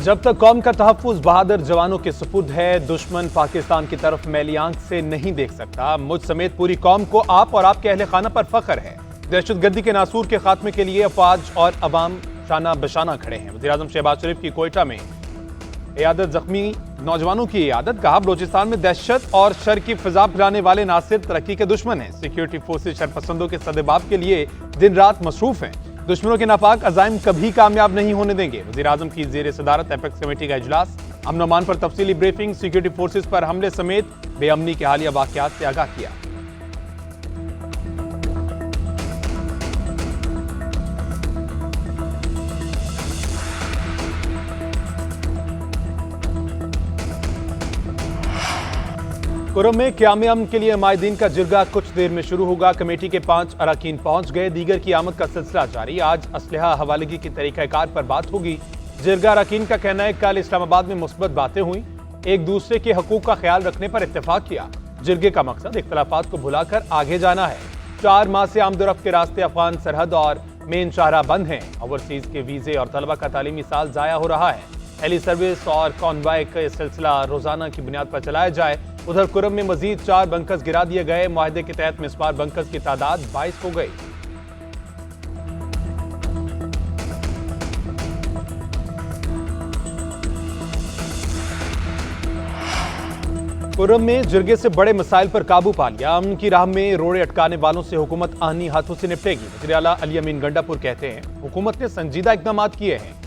जब तक कौम का तहफ्फुज़ बहादुर जवानों के सुपुर्द है, दुश्मन पाकिस्तान की तरफ मैली आंख से नहीं देख सकता। मुझ समेत पूरी कौम को आप और आपके अहले खाना पर फख्र है। दहशतगर्दी के नासूर के खात्मे के लिए अफवाज और अवाम शाना बशाना खड़े हैं। वज़ीर-ए-आज़म शहबाज शरीफ की कोयटा में इयादत, जख्मी नौजवानों की इयादत। कहा, बलोचिस्तान में दहशत और शर की फिजा फैलाने वाले नासिर तरक्की के दुश्मन हैं। सिक्योरिटी फोर्सेज शरपसंदों के सदेबाब के लिए दिन रात मसरूफ हैं। दुश्मनों के नापाक अज़ाइम कभी कामयाब नहीं होने देंगे। वज़ीर-ए-आज़म की ज़ेर सदारत एपेक्स कमेटी का इजलास, अमन अमान पर तफसीली ब्रीफिंग, सिक्योरिटी फोर्सेज पर हमले समेत बेअमनी के हालिया वाक़यात से आगाह किया। कुरम में क़याम अमन के लिए माहिदीन का जिरगा कुछ देर में शुरू होगा। कमेटी के 5 अरकान पहुंच गए, दीगर की आमद का सिलसिला जारी। आज असलहा हवालगी की तरीक़ाकार पर बात होगी। जिरगा अरकान का कहना है, कल इस्लामाबाद में मुस्बत बातें हुई, एक दूसरे के हकूक़ का ख्याल रखने पर इत्तेफाक किया। जिरगे का मकसद इख्तलाफात को भुलाकर आगे जाना है। 4 माह से आमदोरफ्त के रास्ते अफगान सरहद और मेन शाहराह बंद हैं। ओवरसीज के वीज़े और तलबा का तालीमी साल ज़ाया हो रहा है। हेली सर्विस और कॉन्वाय का सिलसिला रोजाना की बुनियाद पर चलाया जाए। उधर कुरम में मजीद 4 बंकर्स गिरा दिए गए। मुआहदे के तहत मिसमार बंकर्स की तादाद 22 हो गई। कुरम में जिरगे से बड़े मसाइल पर काबू पा लिया। अमन की राह में रोड़े अटकाने वालों से हुकूमत आनी हाथों से निपटेगी। वज़ीर आला अली अमीन गंडापुर कहते हैं, हुकूमत ने संजीदा इकदाम किए हैं।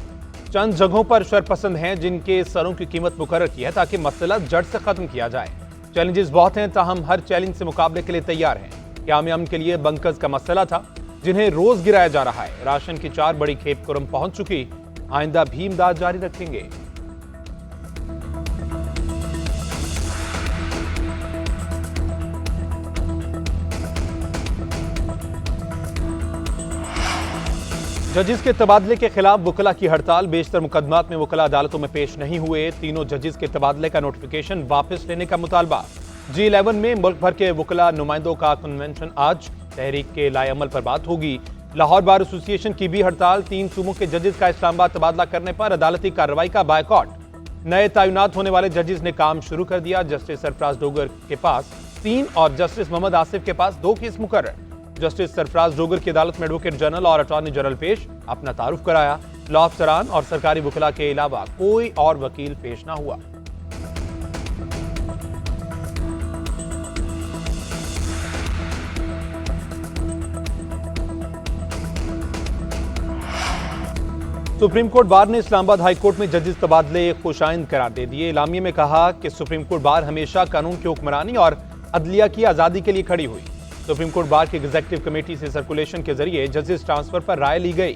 चंद जगहों पर शरपसंद हैं जिनके सरों की कीमत मुकर्रर की है ताकि मसला जड़ से खत्म किया जाए। चैलेंजेस बहुत हैं, ताहम हर चैलेंज से मुकाबले के लिए तैयार हैं। क़याम अमन के लिए बंकर्स का मसला था जिन्हें रोज गिराया जा रहा है। राशन की 4 बड़ी खेप कुरम पहुंच चुकी, आइंदा भी इमदाद जारी रखेंगे। जजिस के तबादले के खिलाफ वकला की हड़ताल। बेशतर मुकदमात में वकला अदालतों में पेश नहीं हुए। तीनों जजिस के तबादले का नोटिफिकेशन वापस लेने का मुतालबा। G11 में मुल्क भर के वकला नुमाइंदों का कन्वेंशन आज। तहरीक के लाएअमल पर बात होगी। लाहौर बार एसोसिएशन की भी हड़ताल। 3 सूबों के जजिस का इस्लामाबाद तबादला करने पर अदालती कार्रवाई का बायकॉट। नए तैनात होने वाले जजिस ने काम शुरू कर दिया। जस्टिस सरफराज डोगर के पास 3 और जस्टिस मोहम्मद आसिफ के पास 2 केस मुकर्रर। जस्टिस सरफराज डोगर की अदालत में एडवोकेट जनरल और अटॉर्नी जनरल पेश, अपना तारुफ कराया। लॉ अफसरान और सरकारी वकला के अलावा कोई और वकील पेश ना हुआ। सुप्रीम कोर्ट बार ने इस्लामाबाद हाई कोर्ट में जजिस तबादले खुशाइंद करार दे दिए। इलामिये में कहा कि सुप्रीम कोर्ट बार हमेशा कानून की हुक्मरानी और अदलिया की आज़ादी के लिए खड़ी हुई। सुप्रीम कोर्ट बार की एग्जीक्यूटिव कमेटी से सर्कुलेशन के जरिए जजिस ट्रांसफर पर राय ली गई।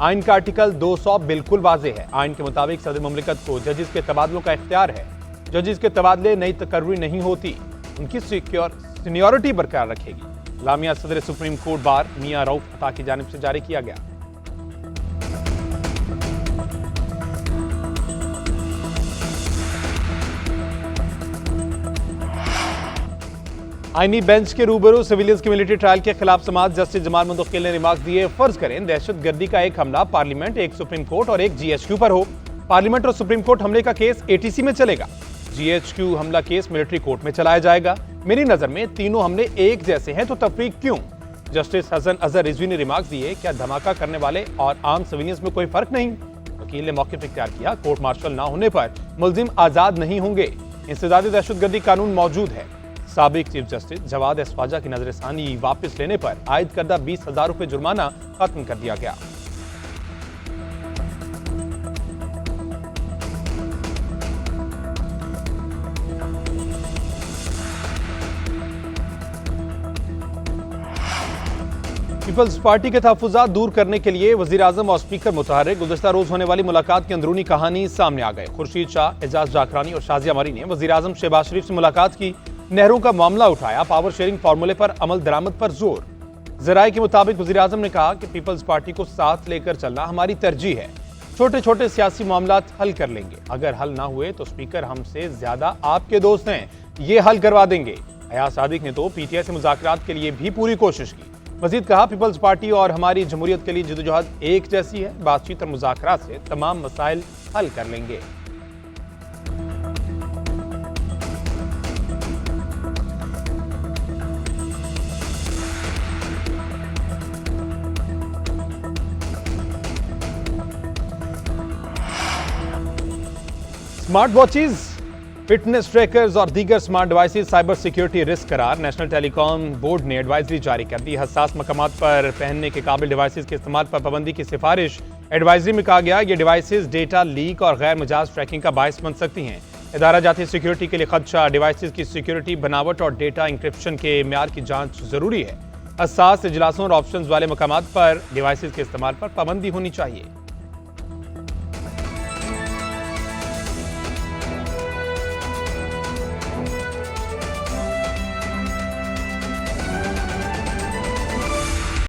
आइन का आर्टिकल 200 बिल्कुल वाज़ेह है। आइन के मुताबिक सदर मुमलिकत को जजिस के तबादलों का इख्तियार है। जजिस के तबादले नई तकर्री नहीं होती, उनकी सीनियरिटी बरकरार रखेगी। लामिया सदर सुप्रीम कोर्ट बार मियां रऊफ अता की जानिब से जारी किया गया। आईनी बेंच के रूबरू सिविलियंस की मिलिट्री ट्रायल के खिलाफ समाअत। जस्टिस जमाल मुंतकिल ने रिमार्क दिए, फर्ज करें दहशतगर्दी का एक हमला पार्लियामेंट, एक सुप्रीम कोर्ट और एक GHQ पर हो। पार्लियामेंट और सुप्रीम कोर्ट हमले का केस ATC में चलेगा। GHQ हमला केस मिलिट्री कोर्ट में चलाया जाएगा। मेरी नजर में तीनों हमले एक जैसे हैं, तो तफरीक क्यों? जस्टिस हसन अजहर रिजवी ने रिमार्क दिए, क्या धमाका करने वाले और आम सिविलियंस में कोई फर्क नहीं? वकील ने मौक़िफ़ इख्तियार किया, कोर्ट मार्शल ना होने पर मुलजिम आजाद नहीं होंगे। इंसदादी दहशतगर्दी कानून मौजूद है। साबिक चीफ जस्टिस जवाद एसवाजा की नजरसानी वापस लेने पर आयद करदा 20,000 रुपए जुर्माना खत्म कर दिया गया। पीपल्स पार्टी के तहफ्फुज़ात दूर करने के लिए वज़ीर-ए-आज़म और स्पीकर मुतहर्रिक। गुज़िश्ता रोज होने वाली मुलाकात की अंदरूनी कहानी सामने आ गई। खुर्शीद शाह, एजाज जाकरानी और शाजिया मरी ने वज़ीर-ए-आज़म शहबाज शरीफ से मुलाकात की। नहरों का मामला उठाया। पावर शेयरिंग फार्मूले पर अमल दरामद पर जोर। ज़राए के मुताबिक वज़ीर-ए-आज़म ने कहा कि पीपल्स पार्टी को साथ लेकर चलना हमारी तरजीह है। छोटे छोटे सियासी मामलात हल कर लेंगे। अगर हल ना हुए तो स्पीकर हमसे ज्यादा आपके दोस्त हैं, ये हल करवा देंगे। अयाज सादिक ने तो PTI से मुज़ाकरात के लिए भी पूरी कोशिश की। मजीद कहा, पीपल्स पार्टी और हमारी जमहूरियत के लिए जदोजहद एक जैसी है। बातचीत और मुज़ाकरात से तमाम मसाइल हल कर लेंगे। स्मार्ट वॉचेज, फिटनेस ट्रैकर्स और दीगर smart devices cyber security risk करार। नेशनल टेलीकॉम बोर्ड ने एडवाइजरी जारी कर दी। हसास मकामात पर पहनने के काबिल डिवाइसेज के इस्तेमाल पर पाबंदी की सिफारिश। एडवाइजरी में कहा गया, ये डिवाइसेज डेटा लीक और गैर मिजाज ट्रैकिंग का बायस बन सकती हैं। इदारा जाती सिक्योरिटी के लिए खदशा, डिवाइसेज की सिक्योरिटी, बनावट और डेटा इंक्रिप्शन के म्यार की जांच जरूरी है। हसास इजलासों और ऑप्शंस वाले मकामात पर डिवाइसेज के इस्तेमाल पर पाबंदी होनी चाहिए।